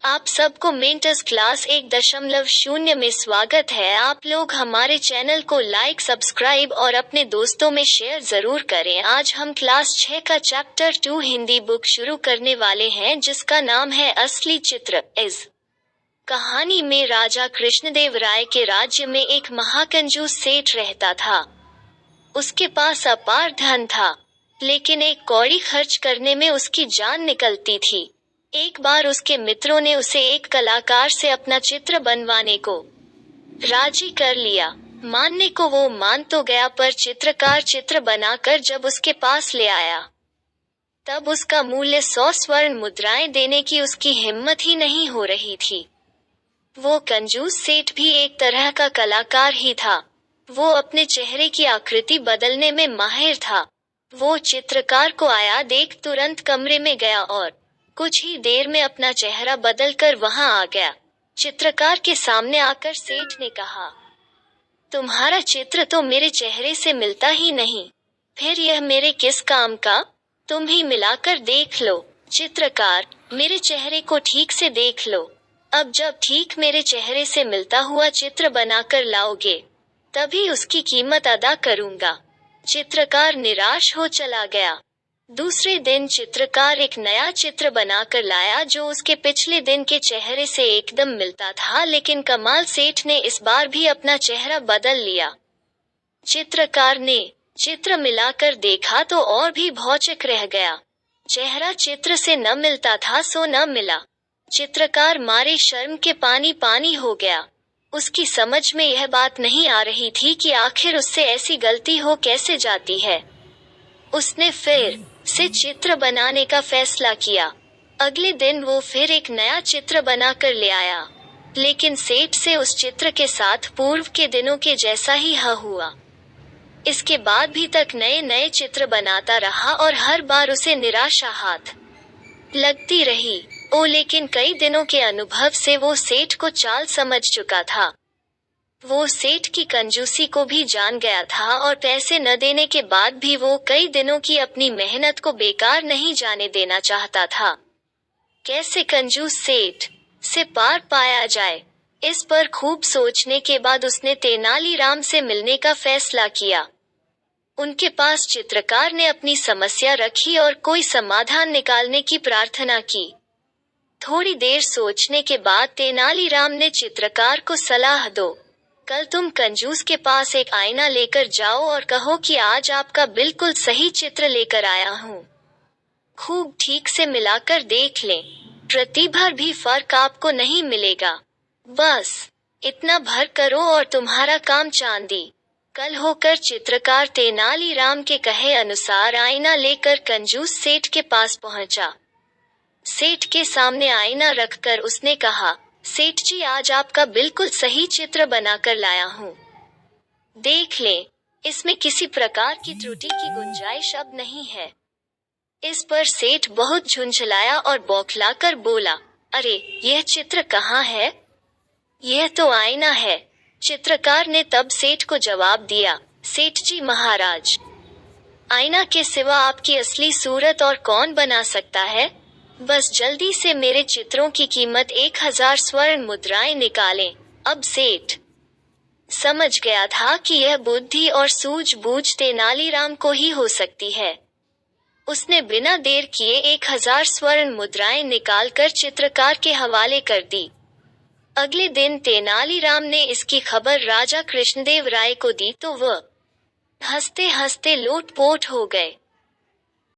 आप सबको मेंटस क्लास 1.0 में स्वागत है। आप लोग हमारे चैनल को लाइक, सब्सक्राइब और अपने दोस्तों में शेयर जरूर करें। आज हम क्लास 6 का चैप्टर 2 हिंदी बुक शुरू करने वाले हैं, जिसका नाम है असली चित्र। इस कहानी में राजा कृष्णदेव राय के राज्य में एक महाकंजूस सेठ रहता था। उसके पास अपार धन था, लेकिन एक कौड़ी खर्च करने में उसकी जान निकलती थी। एक बार उसके मित्रों ने उसे एक कलाकार से अपना चित्र बनवाने को राजी कर लिया। मानने को वो मान तो गया, पर चित्रकार चित्र बनाकर जब उसके पास ले आया, तब उसका मूल्य 100 स्वर्ण मुद्राएं देने की उसकी हिम्मत ही नहीं हो रही थी। वो कंजूस सेठ भी एक तरह का कलाकार ही था। वो अपने चेहरे की आकृति बदलने में माहिर था। वो चित्रकार को आया देख तुरंत कमरे में गया और कुछ ही देर में अपना चेहरा बदलकर वहां आ गया। चित्रकार के सामने आकर सेठ ने कहा, तुम्हारा चित्र तो मेरे चेहरे से मिलता ही नहीं, फिर यह मेरे किस काम का? तुम ही मिलाकर देख लो। चित्रकार, मेरे चेहरे को ठीक से देख लो। अब जब ठीक मेरे चेहरे से मिलता हुआ चित्र बनाकर लाओगे, तभी उसकी कीमत अदा करूंगा। चित्रकार निराश हो चला गया। दूसरे दिन चित्रकार एक नया चित्र बनाकर लाया, जो उसके पिछले दिन के चेहरे से एकदम मिलता था, लेकिन कमाल, सेठ ने इस बार भी अपना चेहरा बदल लिया। चित्रकार ने चित्र मिलाकर देखा तो और भी भौचक रह गया। चेहरा चित्र से न मिलता था सो न मिला। चित्रकार मारे शर्म के पानी पानी हो गया। उसकी समझ में यह बात नहीं आ रही थी कि आखिर उससे ऐसी गलती हो कैसे जाती है। उसने फिर से चित्र बनाने का फैसला किया। अगले दिन वो फिर एक नया चित्र बनाकर ले आया, लेकिन सेठ से उस चित्र के साथ पूर्व के दिनों के जैसा ही हुआ। इसके बाद भी तक नए नए चित्र बनाता रहा और हर बार उसे निराशा हाथ लगती रही। लेकिन कई दिनों के अनुभव से वो सेठ को चाल समझ चुका था। वो सेठ की कंजूसी को भी जान गया था और पैसे न देने के बाद भी वो कई दिनों की अपनी मेहनत को बेकार नहीं जाने देना चाहता था। कैसे कंजूस सेठ से पार पाया जाए, इस पर खूब सोचने के बाद उसने तेनालीराम से मिलने का फैसला किया। उनके पास चित्रकार ने अपनी समस्या रखी और कोई समाधान निकालने की प्रार्थना की। थोड़ी देर सोचने के बाद तेनालीराम ने चित्रकार को सलाह दो, कल तुम कंजूस के पास एक आईना लेकर जाओ और कहो कि आज आपका बिल्कुल सही चित्र लेकर आया हूँ। खूब ठीक से मिलाकर देख लें, प्रतिभर भी फर्क आपको नहीं मिलेगा। बस इतना भर करो और तुम्हारा काम चांदी। कल होकर चित्रकार तेनालीराम के कहे अनुसार आईना लेकर कंजूस सेठ के पास पहुंचा। सेठ के सामने आईना रखकर उसने कहा, सेठ जी, आज आपका बिल्कुल सही चित्र बनाकर लाया हूँ। देख लें, इसमें किसी प्रकार की त्रुटि की गुंजाइश अब नहीं है। इस पर सेठ बहुत झुंझलाया और बौखलाकर बोला, अरे यह चित्र कहाँ है? यह तो आईना है। चित्रकार ने तब सेठ को जवाब दिया, सेठ जी महाराज, आईना के सिवा आपकी असली सूरत और कौन बना सकता है? बस जल्दी से मेरे चित्रों की कीमत 1000 स्वर्ण मुद्राएं निकालें। अब सेठ समझ गया था कि यह बुद्धि और सूझबूझ तेनालीराम को ही हो सकती है। उसने बिना देर किए 1000 स्वर्ण मुद्राएं निकालकर चित्रकार के हवाले कर दी। अगले दिन तेनालीराम ने इसकी खबर राजा कृष्णदेव राय को दी तो वह हंसते हंसते लोटपोट हो गए।